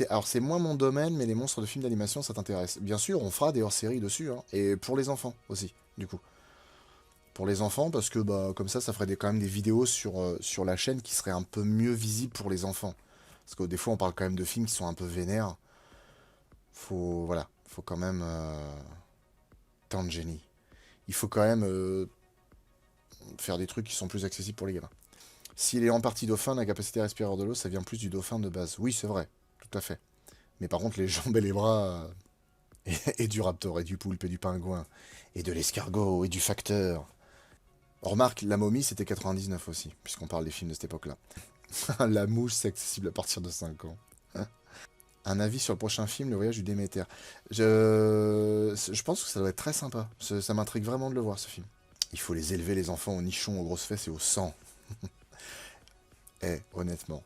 Alors c'est moins mon domaine, mais les monstres de films d'animation, ça t'intéresse. Bien sûr, on fera des hors-séries dessus, hein, et pour les enfants aussi, du coup. Pour les enfants, parce que bah, comme ça ferait quand même des vidéos sur la chaîne qui seraient un peu mieux visibles pour les enfants. Parce que des fois, on parle quand même de films qui sont un peu vénères. Voilà, faut quand même... tant de génie. Il faut quand même faire des trucs qui sont plus accessibles pour les gamins. S'il est en partie dauphin, la capacité à respirer hors de l'eau, ça vient plus du dauphin de base. Oui, c'est vrai, tout à fait. Mais par contre, les jambes et les bras, et du raptor, et du poulpe, et du pingouin, et de l'escargot, et du facteur. Remarque, la momie, c'était 99 aussi, puisqu'on parle des films de cette époque-là. La mouche, c'est accessible à partir de 5 ans. Hein. Un avis sur le prochain film, Le Voyage du Déméter. Je pense que ça doit être très sympa. Ça m'intrigue vraiment de le voir, ce film. Il faut les élever, les enfants, aux nichons, aux grosses fesses et au sang. Honnêtement,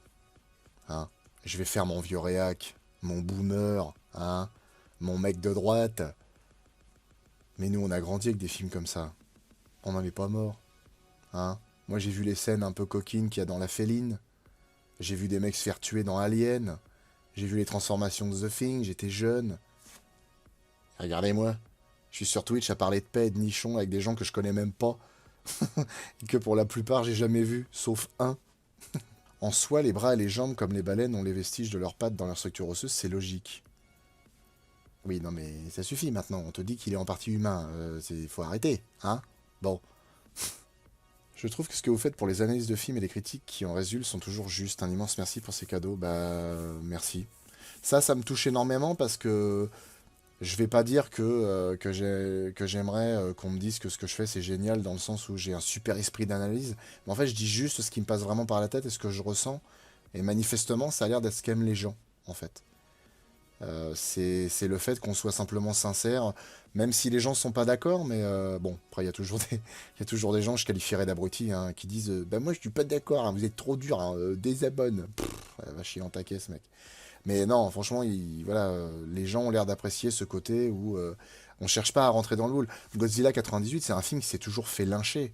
hein. Je vais faire mon vieux réac, mon boomer, hein, mon mec de droite. Mais nous, on a grandi avec des films comme ça. On n'en est pas mort, hein. Moi, j'ai vu les scènes un peu coquines qu'il y a dans La Féline. J'ai vu des mecs se faire tuer dans Alien. J'ai vu les transformations de The Thing, j'étais jeune. Regardez-moi. Je suis sur Twitch à parler de paix et de nichons avec des gens que je connais même pas. Et que pour la plupart, j'ai jamais vu, sauf un. En soi, les bras et les jambes, comme les baleines, ont les vestiges de leurs pattes dans leur structure osseuse, c'est logique. Oui, non mais ça suffit maintenant, on te dit qu'il est en partie humain, faut arrêter, hein. Bon. Je trouve que ce que vous faites pour les analyses de films et les critiques qui en résultent sont toujours justes. Un immense merci pour ces cadeaux, bah merci. Ça me touche énormément parce que je vais pas dire que j'aimerais qu'on me dise que ce que je fais c'est génial dans le sens où j'ai un super esprit d'analyse. Mais en fait, je dis juste ce qui me passe vraiment par la tête et ce que je ressens. Et manifestement, ça a l'air d'être ce qu'aiment les gens, en fait. C'est le fait qu'on soit simplement sincère, même si les gens sont pas d'accord, mais bon, après il y a toujours il y a toujours des gens, je qualifierais d'abrutis, hein, qui disent bah moi je suis pas d'accord, hein, vous êtes trop dur, hein, désabonne. Pff, va chier en taquet ce mec. Mais non, franchement, voilà, les gens ont l'air d'apprécier ce côté où on cherche pas à rentrer dans le moule. Godzilla 98, c'est un film qui s'est toujours fait lyncher.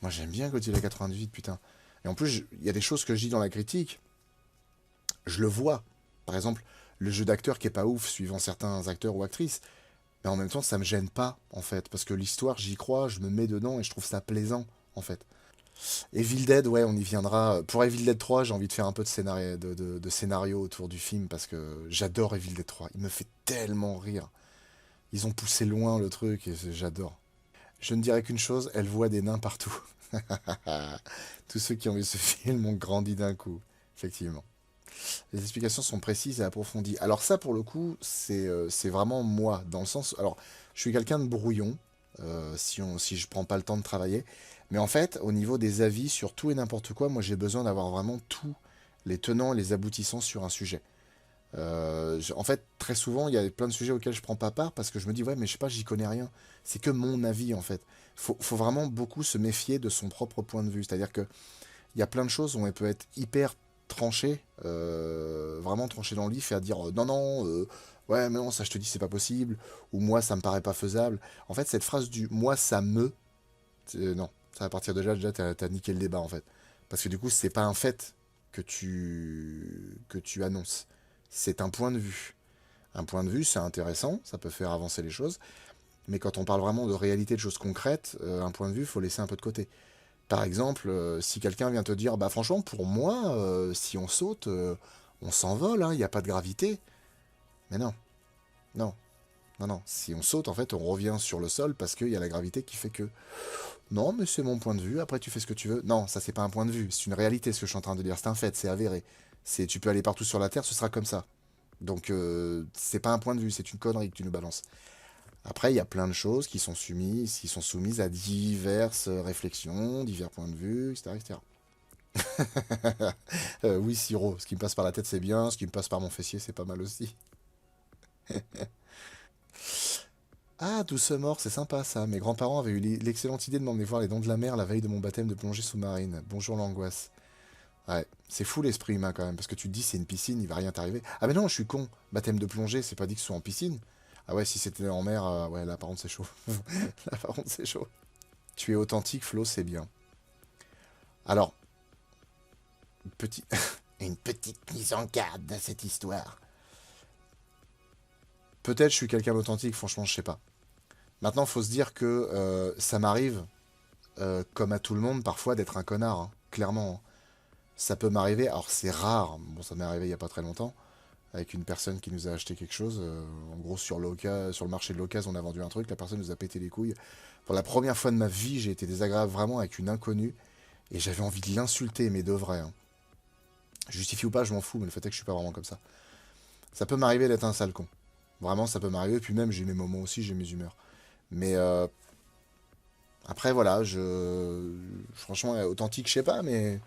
Moi j'aime bien Godzilla 98, putain. Et en plus, il y a des choses que je dis dans la critique, je le vois. Par exemple, le jeu d'acteur qui est pas ouf suivant certains acteurs ou actrices. Mais en même temps, ça me gêne pas, en fait. Parce que l'histoire, j'y crois, je me mets dedans et je trouve ça plaisant, en fait. Evil Dead, ouais, on y viendra. Pour Evil Dead 3, j'ai envie de faire un peu de scénario autour du film parce que j'adore Evil Dead 3. Il me fait tellement rire. Ils ont poussé loin le truc et j'adore. Je ne dirais qu'une chose, elle voit des nains partout. Tous ceux qui ont vu ce film ont grandi d'un coup, effectivement. Les explications sont précises et approfondies. Alors ça, pour le coup, c'est vraiment moi, dans le sens... Alors, je suis quelqu'un de brouillon, si je prends pas le temps de travailler. Mais en fait, au niveau des avis sur tout et n'importe quoi, moi j'ai besoin d'avoir vraiment tous les tenants et les aboutissants sur un sujet. En fait, très souvent, il y a plein de sujets auxquels je prends pas part parce que je me dis, ouais, mais je sais pas, j'y connais rien. C'est que mon avis, en fait. Faut vraiment beaucoup se méfier de son propre point de vue. C'est-à-dire que il y a plein de choses où elle peut être hyper tranchée, vraiment tranchée dans le vif et à dire non, non, ouais, mais non, ça je te dis, c'est pas possible, ou moi, ça me paraît pas faisable. En fait, cette phrase du moi, ça me. Non, ça à partir de là, déjà, t'as niqué le débat, en fait. Parce que du coup, c'est pas un fait que tu annonces. C'est un point de vue. Un point de vue, c'est intéressant, ça peut faire avancer les choses, mais quand on parle vraiment de réalité, de choses concrètes, un point de vue, il faut laisser un peu de côté. Par exemple, si quelqu'un vient te dire, bah franchement, pour moi, si on saute, on s'envole, il n'y a pas de gravité. Mais non, non, non, non. Si on saute, en fait, on revient sur le sol parce qu'il y a la gravité qui fait que. Non, mais c'est mon point de vue, après tu fais ce que tu veux. Non, ça c'est pas un point de vue, c'est une réalité ce que je suis en train de dire, c'est un fait, c'est avéré. Tu peux aller partout sur la Terre, ce sera comme ça. Donc c'est pas un point de vue, c'est une connerie que tu nous balances. Après, il y a plein de choses qui sont soumises à diverses réflexions, divers points de vue, etc., etc. Oui, Siro, ce qui me passe par la tête, c'est bien. Ce qui me passe par mon fessier, c'est pas mal aussi. Ah, Douce Mort, c'est sympa ça. Mes grands-parents avaient eu l'excellente idée de m'emmener voir les Dents de la Mer la veille de mon baptême de plongée sous-marine. Bonjour l'angoisse. Ouais, c'est fou l'esprit humain quand même, parce que tu te dis c'est une piscine, il va rien t'arriver. Ah mais non, je suis con. Baptême de plongée, c'est pas dit que ce soit en piscine. Ah ouais, si c'était en mer, ouais, là par contre c'est chaud. Là par contre c'est chaud. Tu es authentique, Flo, c'est bien. Alors, petit... une petite mise en garde dans cette histoire. peut-être je suis quelqu'un d'authentique, franchement, je sais pas. Maintenant, faut se dire que ça m'arrive, comme à tout le monde, parfois d'être un connard, hein, clairement, hein. Ça peut m'arriver, alors c'est rare, bon, ça m'est arrivé il y a pas très longtemps, avec une personne qui nous a acheté quelque chose. En gros, sur le marché de l'occasion, on a vendu un truc, la personne nous a pété les couilles. Pour la première fois de ma vie, j'ai été désagréable vraiment avec une inconnue, et j'avais envie de l'insulter, mais de vrai, hein. Justifie ou pas, je m'en fous, mais le fait est que je suis pas vraiment comme ça. Ça peut m'arriver d'être un sale con. Vraiment, ça peut m'arriver, puis même j'ai mes moments aussi, j'ai mes humeurs. Mais après, voilà, franchement, authentique, je sais pas, mais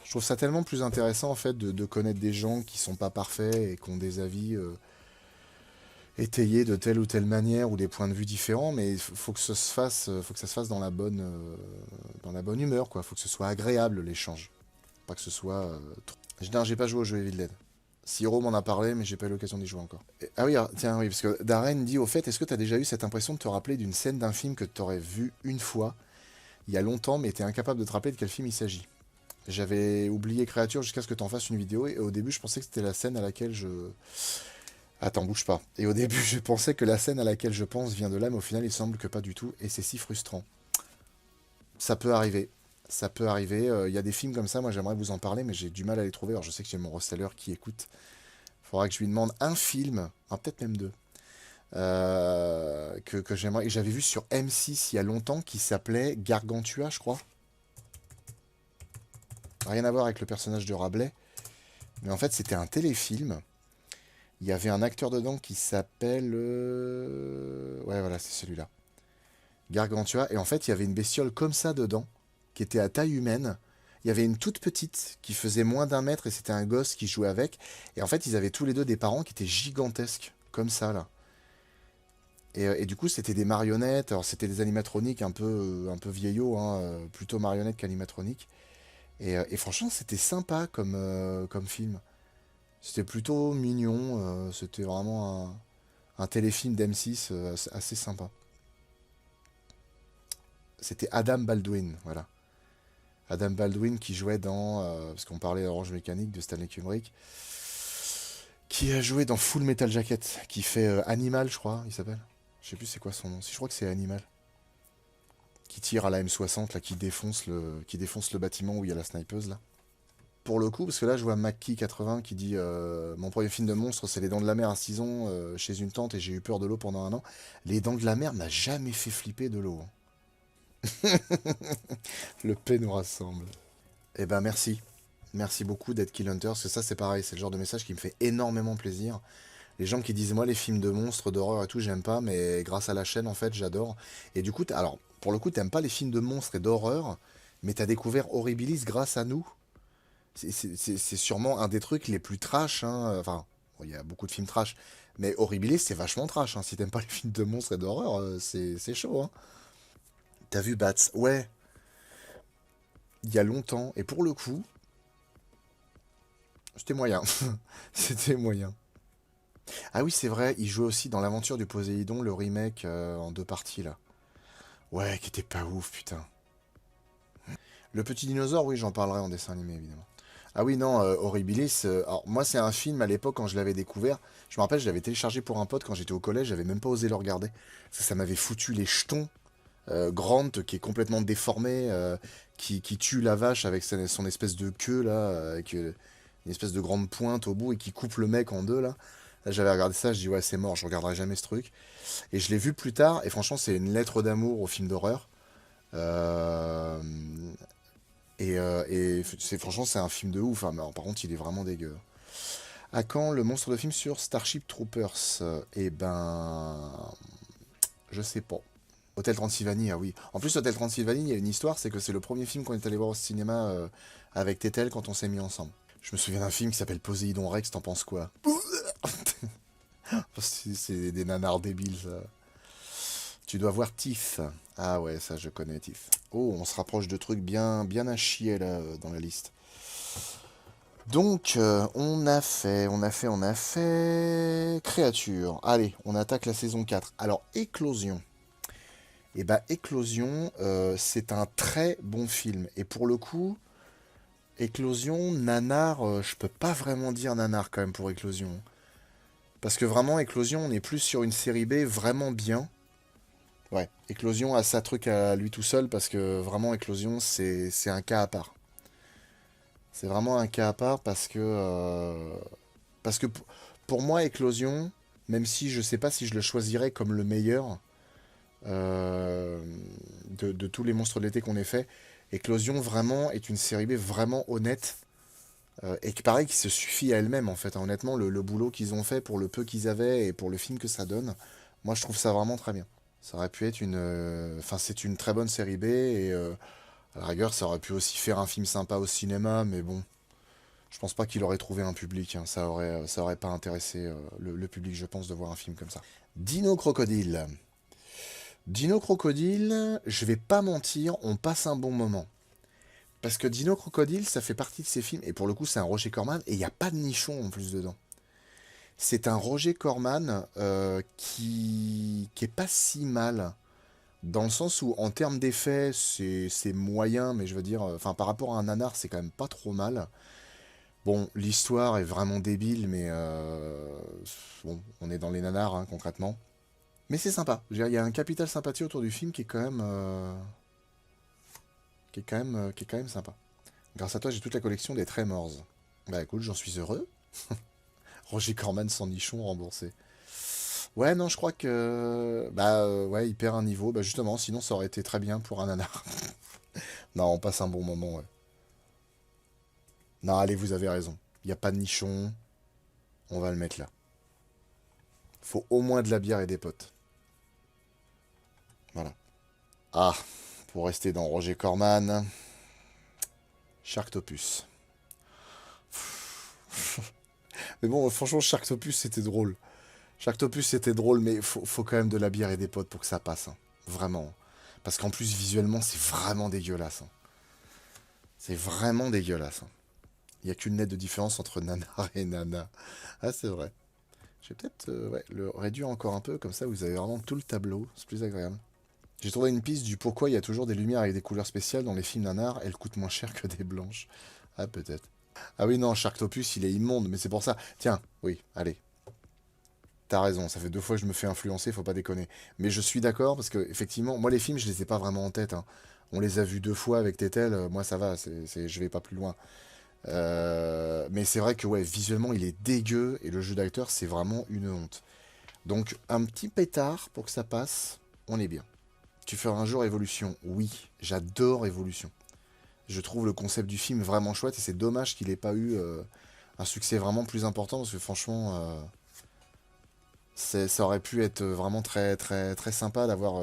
je trouve ça tellement plus intéressant en fait de connaître des gens qui sont pas parfaits et qui ont des avis étayés de telle ou telle manière ou des points de vue différents, mais faut que ça se fasse, faut que ça se fasse dans la bonne humeur, quoi. Faut que ce soit agréable l'échange, pas que ce soit trop. Non, j'ai pas joué au jeu Evil Dead. Siro m'en a parlé, mais j'ai pas eu l'occasion d'y jouer encore. Ah oui, ah, tiens, oui, parce que Darren dit au fait, est-ce que tu as déjà eu cette impression de te rappeler d'une scène d'un film que tu aurais vu une fois, il y a longtemps, mais tu es incapable de te rappeler de quel film il s'agit? J'avais oublié Créature jusqu'à ce que tu en fasses une vidéo, et au début, je pensais que c'était la scène à laquelle je... Attends, bouge pas. Et au début, je pensais que la scène à laquelle je pense vient de là, mais au final, il semble que pas du tout, et c'est si frustrant. Ça peut arriver. Ça peut arriver. Il y a des films comme ça, moi j'aimerais vous en parler, mais j'ai du mal à les trouver. Alors je sais que j'ai mon reseller qui écoute. Faudra que je lui demande un film, ah, peut-être même deux, que j'aimerais. Et j'avais vu sur M6 il y a longtemps qui s'appelait Gargantua, je crois. Rien à voir avec le personnage de Rabelais. Mais en fait, c'était un téléfilm. Il y avait un acteur dedans qui s'appelle. Ouais, voilà, c'est celui-là. Gargantua. Et en fait, il y avait une bestiole comme ça dedans, qui était à taille humaine. Il y avait une toute petite qui faisait moins d'un mètre et c'était un gosse qui jouait avec. Et en fait, ils avaient tous les deux des parents qui étaient gigantesques, comme ça, là. Et du coup, c'était des marionnettes. Alors, c'était des animatroniques un peu vieillots, hein, plutôt marionnettes qu'animatroniques. Et franchement, c'était sympa comme film. C'était plutôt mignon. C'était vraiment un téléfilm d'M6 assez sympa. C'était Adam Baldwin, voilà. Adam Baldwin qui jouait dans... parce qu'on parlait d'Orange Mécanique de Stanley Kubrick. Qui a joué dans Full Metal Jacket. Qui fait Animal, je crois, il s'appelle. Je sais plus c'est quoi son nom. Si je crois que c'est Animal. Qui tire à la M60, là, qui défonce le bâtiment où il y a la snipeuse, là. Pour le coup, parce que là, je vois Mackie80 qui dit mon premier film de monstre, c'est Les Dents de la Mer à 6 ans, chez une tante, et j'ai eu peur de l'eau pendant un an. Les Dents de la Mer m'a jamais fait flipper de l'eau, hein. Le paix nous rassemble. Eh ben, merci. Merci beaucoup d'être Kill Hunter, parce que ça, c'est pareil, c'est le genre de message qui me fait énormément plaisir. Les gens qui disent, moi, les films de monstres, d'horreur et tout, j'aime pas, mais grâce à la chaîne, en fait, j'adore. Et du coup, alors, pour le coup, t'aimes pas les films de monstres et d'horreur, mais t'as découvert Horribilis grâce à nous. C'est sûrement un des trucs les plus trash, hein. Enfin, bon, il y a beaucoup de films trash, mais Horribilis, c'est vachement trash, hein. Si t'aimes pas les films de monstres et d'horreur, c'est chaud, hein. T'as vu Bats? Ouais, il y a longtemps, et pour le coup, c'était moyen. C'était moyen. Ah oui, c'est vrai, il jouait aussi dans l'aventure du Poséidon, le remake en deux parties, là. Ouais, qui était pas ouf, putain. Le petit dinosaure, oui, j'en parlerai en dessin animé, évidemment. Ah oui, non, Horribilis. Alors, moi, c'est un film à l'époque quand je l'avais découvert. Je me rappelle, je l'avais téléchargé pour un pote quand j'étais au collège, j'avais même pas osé le regarder. Ça m'avait foutu les jetons. Grant, qui est complètement déformé, qui tue la vache avec son espèce de queue, là, avec une espèce de grande pointe au bout et qui coupe le mec en deux, là. Là, j'avais regardé ça, je dis, ouais, c'est mort, je regarderai jamais ce truc. Et je l'ai vu plus tard, et franchement, c'est une lettre d'amour au film d'horreur. Euh, et franchement, c'est un film de ouf, hein, mais alors, par contre, il est vraiment dégueu. À quand le monstre de film sur Starship Troopers? Eh ben, je sais pas. Hôtel Transylvanie, ah oui. En plus, Hôtel Transylvanie, il y a une histoire, c'est que c'est le premier film qu'on est allé voir au cinéma avec Tétel quand on s'est mis ensemble. Je me souviens d'un film qui s'appelle Poséidon Rex, t'en penses quoi? C'est des nanars débiles, ça. Tu dois voir Tiff. Ah ouais, ça je connais Tiff. Oh, on se rapproche de trucs bien à chier là dans la liste. Donc, on a fait... Créature. Allez, on attaque la saison 4. Alors, Éclosion. Et bah, Éclosion, c'est un très bon film. Et pour le coup, Éclosion, nanar, je peux pas vraiment dire nanar quand même pour Éclosion. Parce que vraiment, Éclosion, on est plus sur une série B vraiment bien. Ouais, Éclosion a sa truc à lui tout seul parce que vraiment, Éclosion, c'est un cas à part. C'est vraiment un cas à part parce que pour moi, Éclosion, même si je sais pas si je le choisirais comme le meilleur euh, de tous les monstres de l'été qu'on ait fait, Éclosion vraiment est une série B vraiment honnête et qui pareil qui se suffit à elle-même en fait, hein. Honnêtement, le boulot qu'ils ont fait pour le peu qu'ils avaient et pour le film que ça donne, moi je trouve ça vraiment très bien. Ça aurait pu être enfin c'est une très bonne série B et à la rigueur ça aurait pu aussi faire un film sympa au cinéma, mais bon, je pense pas qu'il aurait trouvé un public, hein. Ça aurait pas intéressé le public, je pense, de voir un film comme ça. Dino Crocodile. Dino Crocodile, je vais pas mentir, on passe un bon moment. Parce que Dino Crocodile, ça fait partie de ces films, et pour le coup, c'est un Roger Corman, et il n'y a pas de nichon en plus dedans. C'est un Roger Corman qui est pas si mal, dans le sens où, en termes d'effets, c'est moyen, mais je veux dire, enfin, par rapport à un nanar, c'est quand même pas trop mal. Bon, l'histoire est vraiment débile, mais bon, on est dans les nanars, hein, concrètement. Mais c'est sympa. Je veux dire, il y a un capital sympathie autour du film qui est quand même, qui est quand même sympa. Grâce à toi, j'ai toute la collection des Tremors. Bah écoute, j'en suis heureux. Roger Corman sans nichon remboursé. Ouais, non, je crois que. Bah ouais, il perd un niveau. Bah justement, sinon ça aurait été très bien pour un nanar. Non, on passe un bon moment, ouais. Non, allez, vous avez raison. Il n'y a pas de nichon. On va le mettre là. Faut au moins de la bière et des potes. Voilà. Ah, pour rester dans Roger Corman, Sharktopus. Mais bon, franchement, Sharktopus, c'était drôle. Sharktopus, c'était drôle, mais faut quand même de la bière et des potes pour que ça passe, hein. Vraiment. Parce qu'en plus, visuellement, c'est vraiment dégueulasse, hein. C'est vraiment dégueulasse, hein. Il n'y a qu'une lettre de différence entre nanar et nana. Ah, c'est vrai. Je vais peut-être ouais, le réduire encore un peu, comme ça vous avez vraiment tout le tableau. C'est plus agréable. J'ai trouvé une piste du pourquoi il y a toujours des lumières avec des couleurs spéciales dans les films nanar. Elles coûtent moins cher que des blanches. Ah, peut-être. Ah oui, non, Sharktopus, il est immonde, mais c'est pour ça. Tiens, oui, allez. T'as raison, ça fait 2 fois que je me fais influencer, faut pas déconner. Mais je suis d'accord, parce que, effectivement, moi, les films, je les ai pas vraiment en tête, hein. On les a vus 2 fois avec Tetel, moi, ça va, je vais pas plus loin. Mais c'est vrai que, ouais, visuellement, il est dégueu, et le jeu d'acteur, c'est vraiment une honte. Donc, un petit pétard pour que ça passe, on est bien. Tu feras un jour Évolution. Oui, j'adore Évolution. Je trouve le concept du film vraiment chouette et c'est dommage qu'il ait pas eu un succès vraiment plus important parce que franchement, ça aurait pu être vraiment très très très sympa d'avoir.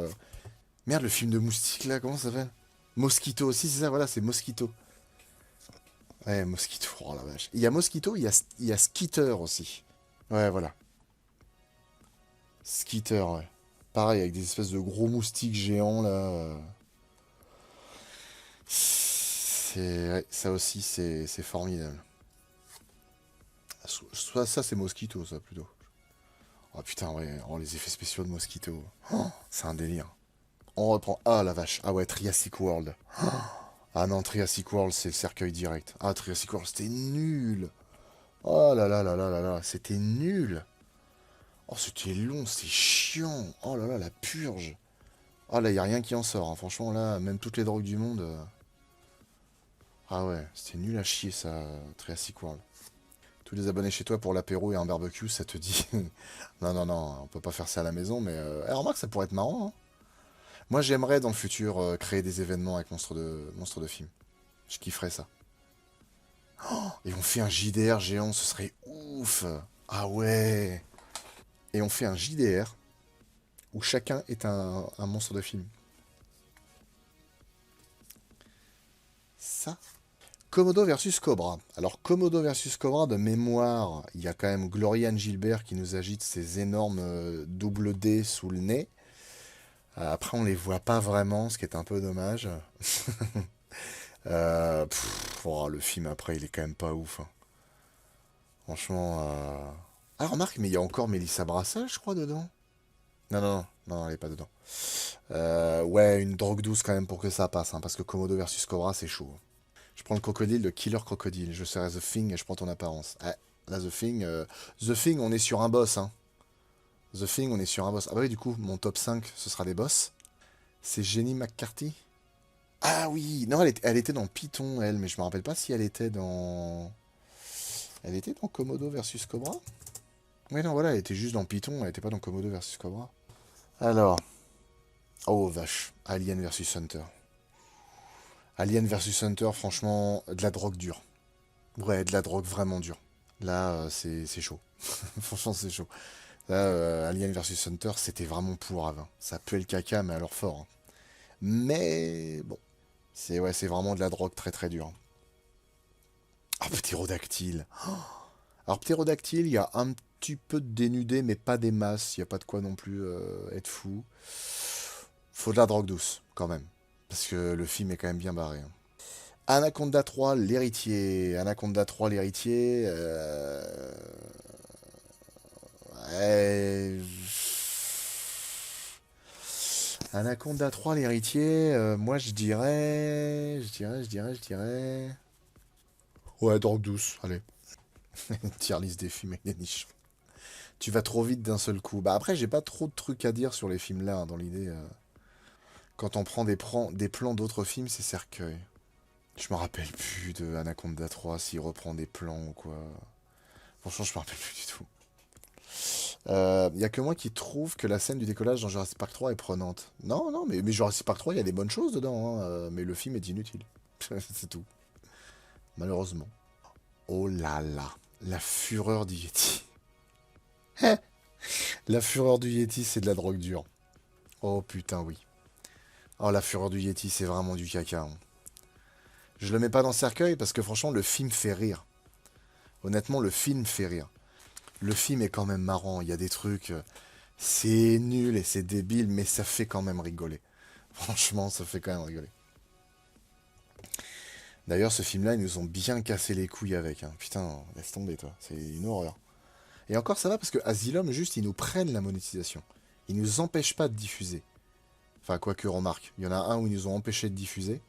Merde, le film de moustique là, comment ça s'appelle? Mosquito aussi, c'est ça, voilà, c'est Mosquito. Ouais, Mosquito, oh la vache. Il y a Mosquito, il y a Skeeter aussi. Ouais, voilà. Skeeter, ouais. Pareil, avec des espèces de gros moustiques géants là. Ouais, ça aussi, c'est formidable. Soit ça, c'est Mosquito, ça, plutôt. Oh putain, ouais, oh, les effets spéciaux de Mosquito. Oh, c'est un délire. On reprend. Ah la vache. Ah ouais, Triassic World. Ah non, Triassic World, c'est le cercueil direct. Ah, Triassic World, c'était nul. Oh là là là là là là, c'était nul. Oh, c'était long, c'est chiant. Oh là là, la purge. Oh là, y a rien qui en sort, hein. Franchement, là, même toutes les drogues du monde. Ah ouais, c'était nul à chier, ça, Triassic World. Tous les abonnés chez toi pour l'apéro et un barbecue, ça te dit. Non, non, non, on peut pas faire ça à la maison, mais. Remarque, ça pourrait être marrant, hein. Moi, j'aimerais dans le futur créer des événements avec monstres de films. Je kifferais ça. Et on fait un JDR géant, ce serait ouf. Ah ouais. Et on fait un JDR où chacun est un monstre de film. Ça. Komodo versus Cobra. Alors, Komodo versus Cobra, de mémoire, il y a quand même Gloriane Gilbert qui nous agite ses énormes double D sous le nez. Après, on les voit pas vraiment, ce qui est un peu dommage. Oh, le film après, il est quand même pas ouf, hein. Franchement. Ah, remarque, mais il y a encore Mélissa Brassel, je crois, dedans. Non, non, non, non, elle est pas dedans. Ouais, une drogue douce quand même pour que ça passe, hein, parce que Komodo versus Cobra, c'est chaud. Je prends le crocodile, le killer crocodile. Je serai The Thing et je prends ton apparence. Ah, Là, The Thing, on est sur un boss, hein. The Thing, on est sur un boss. Ah bah oui, du coup, mon top 5, ce sera des boss. C'est Jenny McCarthy. Ah oui, non, elle était dans Python, elle, mais je me rappelle pas si elle était dans... Elle était dans Komodo versus Cobra? Oui, non, voilà, elle était juste dans Python, elle était pas dans Komodo versus Cobra. Alors, oh vache, Alien versus Hunter. Alien versus Hunter, franchement, de la drogue dure. Ouais, de la drogue vraiment dure. Là, c'est chaud. Franchement, c'est chaud. Là, Alien versus Hunter, c'était vraiment pourrave, hein. Ça puait le caca, mais alors fort, hein. Mais bon, c'est vraiment de la drogue très très dure. Ah, ptérodactyle. Alors, ptérodactyle, il y a un petit peu de dénudé, mais pas des masses. Il n'y a pas de quoi non plus être fou. Faut de la drogue douce, quand même. Parce que le film est quand même bien barré, hein. Anaconda 3, l'héritier. Anaconda 3, l'héritier. Ouais, Anaconda 3, l'héritier. Moi, je dirais. Je dirais. Ouais, drogue douce, allez. Tier list des films avec des niches. Tu vas trop vite d'un seul coup. Bah après, j'ai pas trop de trucs à dire sur les films là, hein, dans l'idée. Quand on prend des plans d'autres films, c'est cercueil. Je me rappelle plus de Anaconda 3, s'il reprend des plans ou quoi. Franchement, je me rappelle plus du tout. Y a que moi qui trouve que la scène du décollage dans Jurassic Park 3 est prenante. Non, non, mais Jurassic Park 3, il y a des bonnes choses dedans, hein, mais le film est inutile. C'est tout. Malheureusement. Oh là là, la fureur du Yeti. La fureur du Yeti, c'est de la drogue dure. Oh putain, oui. Oh, la fureur du Yeti, c'est vraiment du caca, hein. Je le mets pas dans le cercueil parce que franchement, le film fait rire. Honnêtement, le film fait rire. Le film est quand même marrant. Il y a des trucs. C'est nul et c'est débile, mais ça fait quand même rigoler. Franchement, ça fait quand même rigoler. D'ailleurs, ce film-là, ils nous ont bien cassé les couilles avec, hein. Putain, laisse tomber, toi. C'est une horreur. Et encore, ça va parce que Asylum, juste, ils nous prennent la monétisation. Ils nous empêchent pas de diffuser. Enfin, quoique, remarque. Il y en a un où ils nous ont empêché de diffuser.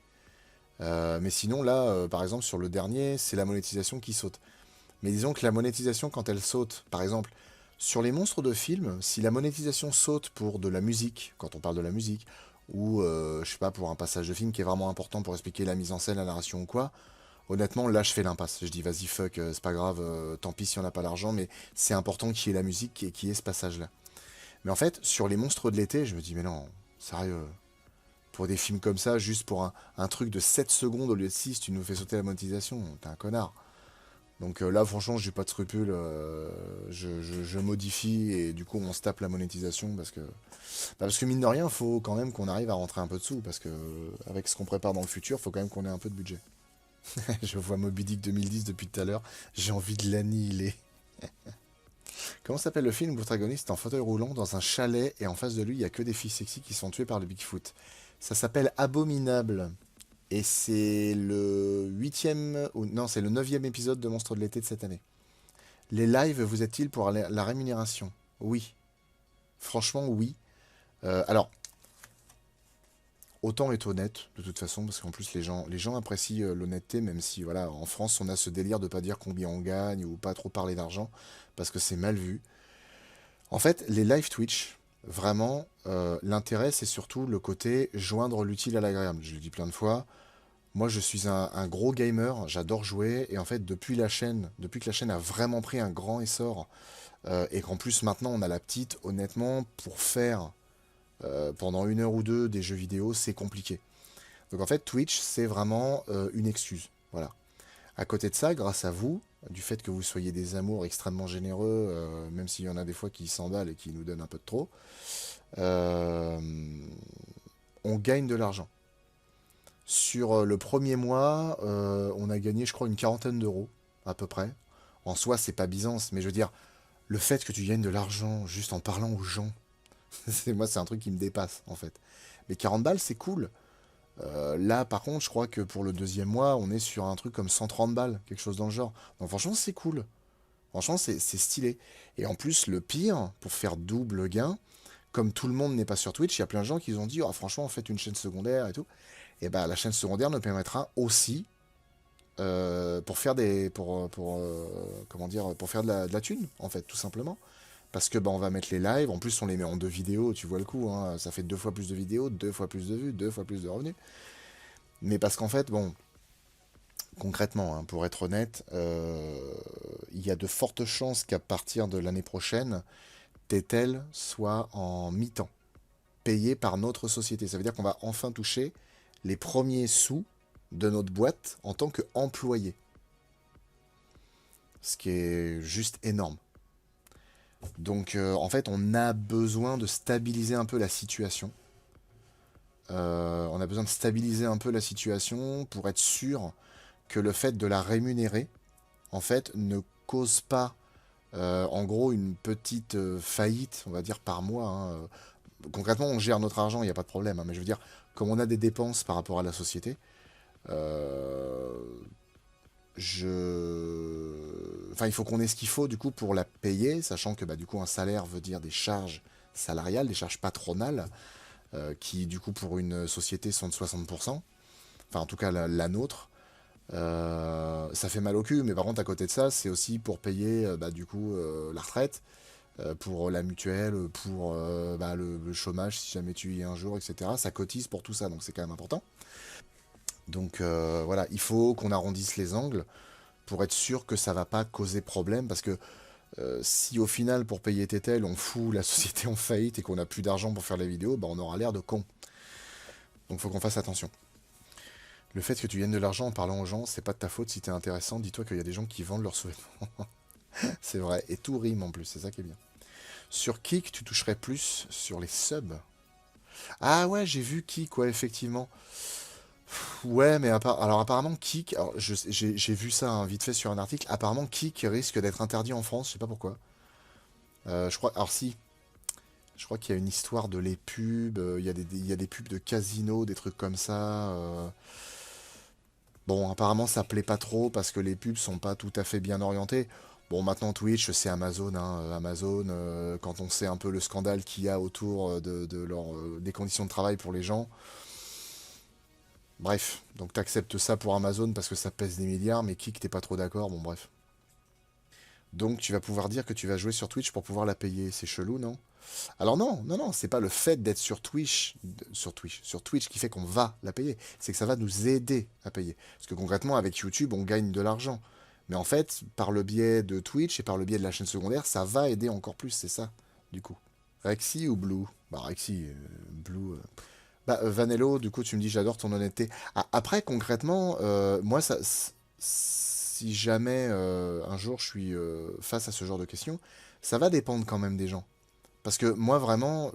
Mais sinon, là, par exemple, sur le dernier, c'est la monétisation qui saute. Mais disons que la monétisation, quand elle saute, par exemple, sur les monstres de films, si la monétisation saute pour de la musique, quand on parle de la musique, ou, je sais pas, pour un passage de film qui est vraiment important pour expliquer la mise en scène, la narration ou quoi, honnêtement, là, je fais l'impasse. Je dis, vas-y, fuck, c'est pas grave, tant pis si on n'a pas l'argent, mais c'est important qu'il y ait la musique et qu'il y ait ce passage-là. Mais en fait, sur les monstres de l'été, je me dis, mais non, sérieux, pour des films comme ça, juste pour un truc de 7 secondes au lieu de 6, tu nous fais sauter la monétisation, t'es un connard. Donc là, franchement, j'ai pas de scrupules, je modifie et du coup, on se tape la monétisation parce que mine de rien, faut quand même qu'on arrive à rentrer un peu de sous parce que avec ce qu'on prépare dans le futur, faut quand même qu'on ait un peu de budget. Je vois Moby Dick 2010 depuis tout à l'heure, j'ai envie de l'annihiler. Comment s'appelle le film où le protagoniste est en fauteuil roulant dans un chalet et en face de lui, il y a que des filles sexy qui sont tuées par le Bigfoot? Ça s'appelle Abominable. Et c'est le huitième, ou non, c'est le neuvième épisode de Monstres de l'été de cette année. Les lives vous êtes-ils pour la rémunération? Oui. Franchement, oui. Alors, autant être honnête, de toute façon, parce qu'en plus, les gens apprécient l'honnêteté, même si, voilà, en France, on a ce délire de pas dire combien on gagne ou pas trop parler d'argent, parce que c'est mal vu. En fait, les live Twitch, vraiment, l'intérêt, c'est surtout le côté joindre l'utile à l'agréable. Je le dis plein de fois. Moi, je suis un gros gamer, j'adore jouer, et en fait, depuis que la chaîne a vraiment pris un grand essor, et qu'en plus maintenant on a la petite, honnêtement, pour faire pendant 1 heure ou deux des jeux vidéo, c'est compliqué. Donc en fait, Twitch, c'est vraiment une excuse. Voilà. À côté de ça, grâce à vous, du fait que vous soyez des amours extrêmement généreux, même s'il y en a des fois qui s'emballent et qui nous donnent un peu de trop, euh, on gagne de l'argent. Sur le premier mois, on a gagné, je crois, une quarantaine d'euros, à peu près. En soi, c'est pas Byzance, mais je veux dire, le fait que tu gagnes de l'argent juste en parlant aux gens, moi, c'est un truc qui me dépasse, en fait. Mais 40 balles, c'est cool. Là, par contre, je crois que pour le deuxième mois, on est sur un truc comme 130 balles, quelque chose dans le genre. Donc, franchement, c'est cool. Franchement, c'est stylé. Et en plus, le pire, pour faire double gain, comme tout le monde n'est pas sur Twitch, il y a plein de gens qui ont dit, oh, franchement, faites une chaîne secondaire et tout. Et bah, la chaîne secondaire nous permettra aussi pour faire des, comment dire, pour faire de la thune, en fait, tout simplement. Parce que bah, on va mettre les lives, en plus on les met en deux vidéos, tu vois le coup, hein, ça fait deux fois plus de vidéos, deux fois plus de vues, deux fois plus de revenus. Mais parce qu'en fait, bon, concrètement, hein, pour être honnête, il y a de fortes chances qu'à partir de l'année prochaine, Tetel soit en mi-temps, payé par notre société. Ça veut dire qu'on va enfin toucher les premiers sous de notre boîte en tant qu'employé. Ce qui est juste énorme. Donc en fait, on a besoin de stabiliser un peu la situation. On a besoin de stabiliser un peu la situation pour être sûr que le fait de la rémunérer, en fait, ne cause pas, en gros, une petite faillite, on va dire, par mois, hein. Concrètement, on gère notre argent, il n'y a pas de problème, hein, mais je veux dire, comme on a des dépenses par rapport à la société, euh, enfin, il faut qu'on ait ce qu'il faut, du coup, pour la payer, sachant que, bah, du coup, un salaire veut dire des charges salariales, des charges patronales, qui, du coup, pour une société sont de 60%, enfin, en tout cas, la nôtre. Ça fait mal au cul, mais par contre, à côté de ça, c'est aussi pour payer bah, du coup la retraite, pour la mutuelle, pour bah, le chômage si jamais tu y es un jour, etc. Ça cotise pour tout ça, donc c'est quand même important. Donc voilà, il faut qu'on arrondisse les angles pour être sûr que ça va pas causer problème, parce que si au final, pour payer Tetel, on fout la société en faillite et qu'on n'a plus d'argent pour faire les vidéos, bah, on aura l'air de con. Donc faut qu'on fasse attention. Le fait que tu gagnes de l'argent en parlant aux gens, c'est pas de ta faute si t'es intéressant. Dis-toi qu'il y a des gens qui vendent leurs sous-vêtements. C'est vrai. Et tout rime en plus, c'est ça qui est bien. Sur Kik, tu toucherais plus sur les subs. Ah ouais, j'ai vu Kik, ouais, effectivement. Ouais, mais alors apparemment Kik, alors j'ai vu ça hein, vite fait sur un article. Apparemment Kik risque d'être interdit en France, je sais pas pourquoi. Je crois, alors si, je crois qu'il y a une histoire de les pubs, il y a des pubs de casino, des trucs comme ça. Bon, apparemment, ça plaît pas trop parce que les pubs sont pas tout à fait bien orientées. Bon, maintenant, Twitch, c'est Amazon, hein. Amazon, quand on sait un peu le scandale qu'il y a autour des conditions de travail pour les gens. Bref, donc t'acceptes ça pour Amazon parce que ça pèse des milliards, mais qui que t'es pas trop d'accord, bon bref. Donc tu vas pouvoir dire que tu vas jouer sur Twitch pour pouvoir la payer. C'est chelou, non? Alors non, non, non, c'est pas le fait d'être sur Twitch, sur Twitch qui fait qu'on va la payer. C'est que ça va nous aider à payer. Parce que concrètement, avec YouTube, on gagne de l'argent. Mais en fait, par le biais de Twitch et par le biais de la chaîne secondaire, ça va aider encore plus, c'est ça, du coup. Rexy ou Blue? Bah Rexy, Blue. Bah Vanello, du coup, tu me dis j'adore ton honnêteté. Ah, après, concrètement, moi, si jamais un jour je suis face à ce genre de questions, ça va dépendre quand même des gens. Parce que moi, vraiment,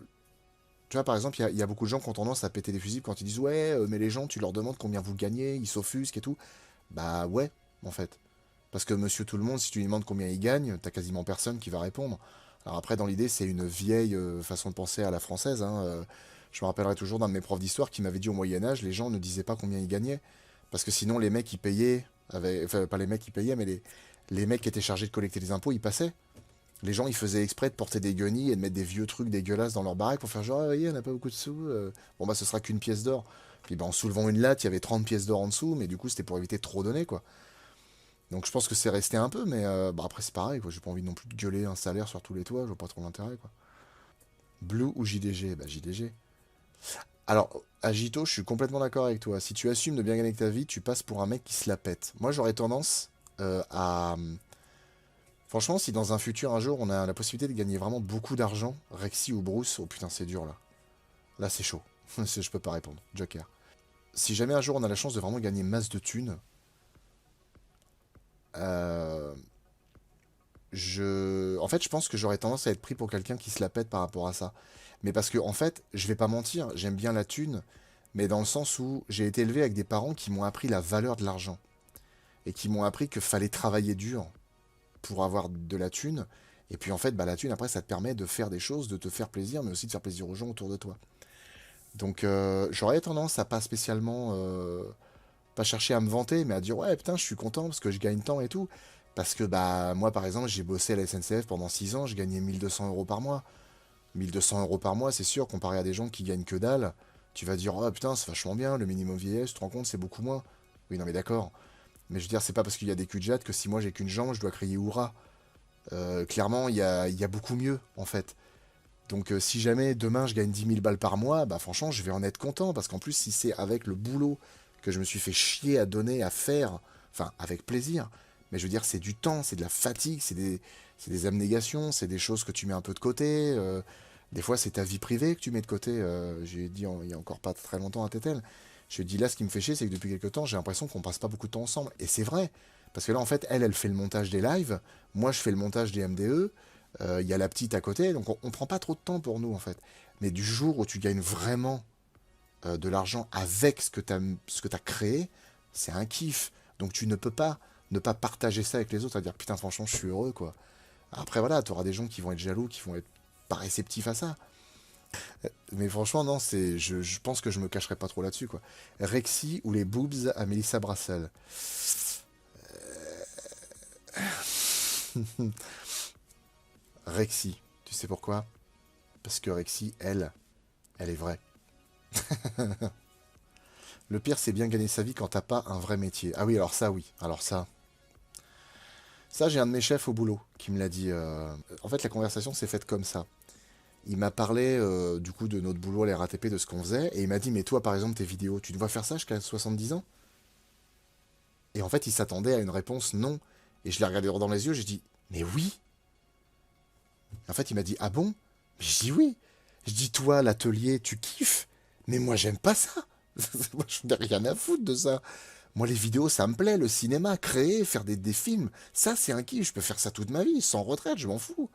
tu vois, par exemple, il y a beaucoup de gens qui ont tendance à péter des fusils quand ils disent ouais, mais les gens, tu leur demandes combien vous gagnez, ils s'offusquent et tout. Bah ouais, en fait. Parce que monsieur tout le monde, si tu lui demandes combien il gagne, t'as quasiment personne qui va répondre. Alors après, dans l'idée, c'est une vieille façon de penser à la française, hein. Je me rappellerai toujours d'un de mes profs d'histoire qui m'avait dit au Moyen-Âge, les gens ne disaient pas combien ils gagnaient. Parce que sinon, les mecs qui payaient, enfin, pas les mecs qui payaient, mais les mecs qui étaient chargés de collecter les impôts, ils passaient. Les gens, ils faisaient exprès de porter des guenilles et de mettre des vieux trucs dégueulasses dans leur baraque pour faire genre, ah, voyez, on n'a pas beaucoup de sous. Bon, bah, ce sera qu'une pièce d'or. Puis, bah, en soulevant une latte, il y avait 30 pièces d'or en dessous, mais du coup, c'était pour éviter de trop donner, quoi. Donc, je pense que c'est resté un peu, mais bah, après, c'est pareil, quoi. J'ai pas envie non plus de gueuler un salaire sur tous les toits, je vois pas trop l'intérêt, quoi. Blue ou JDG? Bah, JDG. Alors, Agito, je suis complètement d'accord avec toi. Si tu assumes de bien gagner ta vie, tu passes pour un mec qui se la pète. Moi, j'aurais tendance à. Franchement, si dans un futur, un jour, on a la possibilité de gagner vraiment beaucoup d'argent, Rexy ou Bruce, oh putain, c'est dur là. Là, c'est chaud. Je peux pas répondre. Joker. Si jamais un jour on a la chance de vraiment gagner masse de thunes, euh, en fait, je pense que j'aurais tendance à être pris pour quelqu'un qui se la pète par rapport à ça. Mais parce que, en fait, je vais pas mentir, j'aime bien la thune, mais dans le sens où j'ai été élevé avec des parents qui m'ont appris la valeur de l'argent. Et qui m'ont appris que fallait travailler dur pour avoir de la thune. Et puis en fait, bah, la thune, après, ça te permet de faire des choses, de te faire plaisir, mais aussi de faire plaisir aux gens autour de toi. Donc j'aurais tendance à pas spécialement, pas chercher à me vanter, mais à dire ouais, putain, je suis content parce que je gagne tant et tout. Parce que bah moi, par exemple, j'ai bossé à la SNCF pendant 6 ans, je gagnais 1 200 € par mois. 1 200 € par mois, c'est sûr, comparé à des gens qui gagnent que dalle, tu vas dire oh putain, c'est vachement bien, le minimum vieillesse, tu te rends compte, c'est beaucoup moins. Oui, non, mais d'accord. Mais je veux dire, c'est pas parce qu'il y a des culs de jatte que si moi j'ai qu'une jambe, je dois crier hurrah. Clairement, il y a beaucoup mieux, en fait. Donc si jamais demain je gagne 10 000 balles par mois, bah franchement, je vais en être content. Parce qu'en plus, si c'est avec le boulot que je me suis fait chier à donner, à faire, enfin, avec plaisir, mais je veux dire, c'est du temps, c'est de la fatigue, c'est des abnégations, c'est des choses que tu mets un peu de côté. Des fois, c'est ta vie privée que tu mets de côté. J'ai dit il y a encore pas très longtemps à Tétel. Je dis là, ce qui me fait chier, c'est que depuis quelques temps, j'ai l'impression qu'on passe pas beaucoup de temps ensemble. Et c'est vrai. Parce que là, en fait, elle fait le montage des lives. Moi, je fais le montage des MDE. Il y a la petite à côté. Donc, on prend pas trop de temps pour nous, en fait. Mais du jour où tu gagnes vraiment de l'argent avec ce que t'as créé, c'est un kiff. Donc, tu ne peux pas ne pas partager ça avec les autres. À dire, putain, franchement, je suis heureux, quoi. Après, voilà, tu auras des gens qui vont être jaloux, qui vont être pas réceptifs à ça. Mais franchement, non, je pense que je me cacherai pas trop là-dessus, quoi. Rexy ou les boobs à Mélissa Brassel. Rexy. Tu sais pourquoi? Parce que Rexy, elle est vraie. Le pire, c'est bien gagner sa vie quand t'as pas un vrai métier. Ah oui, alors ça, oui. Alors ça. Ça, j'ai un de mes chefs au boulot qui me l'a dit. En fait, la conversation s'est faite comme ça. Il m'a parlé du coup de notre boulot à la RATP, de ce qu'on faisait, et il m'a dit, mais toi, par exemple, tes vidéos, tu dois faire ça jusqu'à 70 ans? Et en fait, il s'attendait à une réponse non. Et je l'ai regardé droit dans les yeux, j'ai dit, mais oui. En fait, il m'a dit, ah bon? Mais je dis oui. Je dis, toi, l'atelier, tu kiffes? Mais moi, j'aime pas ça. Moi, je n'ai rien à foutre de ça. Moi, les vidéos, ça me plaît. Le cinéma, créer, faire des films, ça, c'est un kiff. Je peux faire ça toute ma vie, sans retraite, je m'en fous.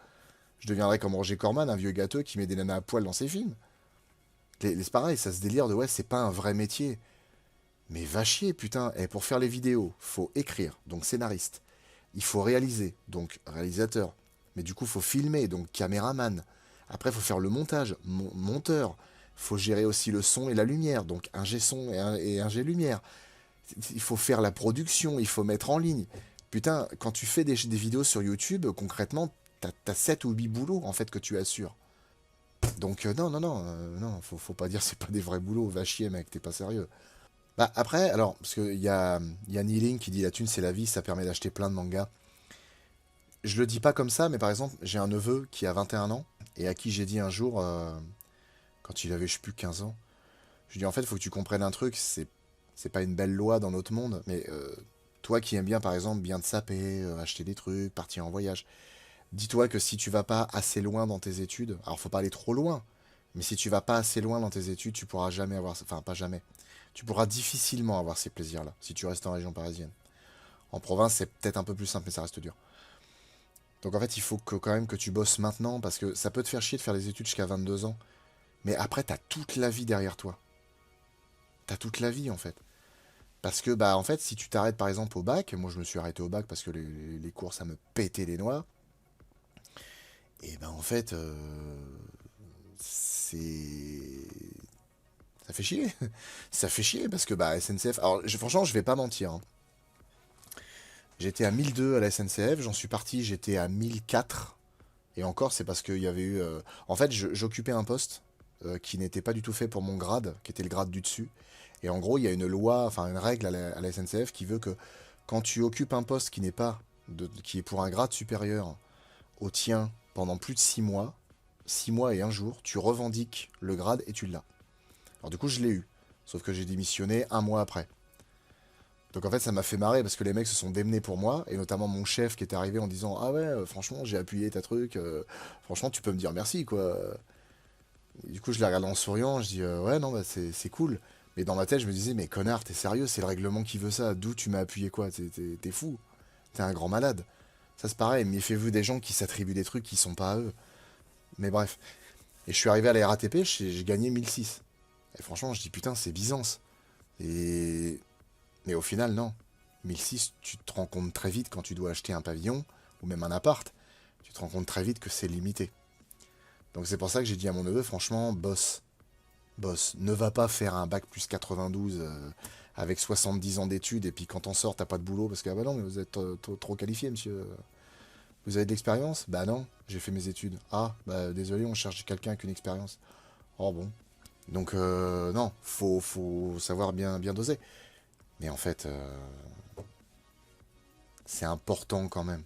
Je deviendrai comme Roger Corman, un vieux gâteux qui met des nanas à poil dans ses films. C'est pareil, ça se délire de ouais, c'est pas un vrai métier. Mais va chier, putain. Et pour faire les vidéos, faut écrire, donc scénariste. Il faut réaliser, donc réalisateur. Mais du coup, faut filmer, donc caméraman. Après, faut faire le montage, monteur. Faut gérer aussi le son et la lumière, donc ingé son et ingé lumière. Il faut faire la production, il faut mettre en ligne. Putain, quand tu fais des vidéos sur YouTube, concrètement, t'as 7 ou 8 boulots en fait que tu assures. Donc non, non, non, non, faut pas dire c'est pas des vrais boulots, va chier mec, t'es pas sérieux. Bah après, alors, parce qu'il y a Neeling qui dit la thune c'est la vie, ça permet d'acheter plein de mangas. Je le dis pas comme ça, mais par exemple, j'ai un neveu qui a 21 ans, et à qui j'ai dit un jour, quand il avait, je sais plus, 15 ans, je lui dis en fait, il faut que tu comprennes un truc, c'est pas une belle loi dans notre monde, mais toi qui aimes bien, par exemple, bien te saper, acheter des trucs, partir en voyage, dis-toi que si tu vas pas assez loin dans tes études, alors faut pas aller trop loin, mais si tu vas pas assez loin dans tes études, tu pourras jamais avoir, enfin pas jamais, tu pourras difficilement avoir ces plaisirs-là, si tu restes en région parisienne. En province, c'est peut-être un peu plus simple, mais ça reste dur. Donc en fait, il faut quand même que tu bosses maintenant, parce que ça peut te faire chier de faire des études jusqu'à 22 ans, mais après, t'as toute la vie derrière toi. T'as toute la vie, en fait. Parce que, bah, en fait, si tu t'arrêtes par exemple au bac, moi je me suis arrêté au bac parce que les cours ça me pétait les noix, et ben en fait, c'est. Ça fait chier. Ça fait chier parce que, bah, SNCF. Alors, franchement, je vais pas mentir, hein. J'étais à 1002 à la SNCF, j'en suis parti, j'étais à 1004. Et encore, c'est parce qu'il y avait eu. En fait, j'occupais un poste qui n'était pas du tout fait pour mon grade, qui était le grade du dessus. Et en gros, il y a une loi, enfin une règle à la SNCF qui veut que quand tu occupes un poste qui n'est pas, qui est pour un grade supérieur au tien pendant plus de 6 mois, 6 mois et un jour, tu revendiques le grade et tu l'as. Alors du coup, je l'ai eu. Sauf que j'ai démissionné un mois après. Donc en fait, ça m'a fait marrer parce que les mecs se sont démenés pour moi, et notamment mon chef qui était arrivé en disant ah ouais, franchement, j'ai appuyé ta truc, franchement, tu peux me dire merci quoi. Et du coup, je l'ai regardé en souriant, je dis ouais, non, bah c'est cool. Mais dans ma tête, je me disais, mais connard, t'es sérieux, c'est le règlement qui veut ça, d'où tu m'as appuyé quoi? T'es fou, t'es un grand malade. Ça c'est pareil, méfiez-vous des gens qui s'attribuent des trucs qui sont pas à eux. Mais bref. Et je suis arrivé à la RATP, j'ai gagné 1006. Et franchement, je dis putain, c'est Byzance. Et mais au final, non. 1006, tu te rends compte très vite quand tu dois acheter un pavillon, ou même un appart, tu te rends compte très vite que c'est limité. Donc c'est pour ça que j'ai dit à mon neveu, franchement, boss. Boss, ne va pas faire un bac plus 92 avec 70 ans d'études, et puis quand on sort, t'as pas de boulot, parce que, ah bah non, mais vous êtes trop qualifié, monsieur. Vous avez de l'expérience? Bah non, j'ai fait mes études. Ah, bah désolé, on cherche quelqu'un avec une expérience. Oh bon. Donc, non, faut savoir bien doser. Mais en fait, C'est important quand même.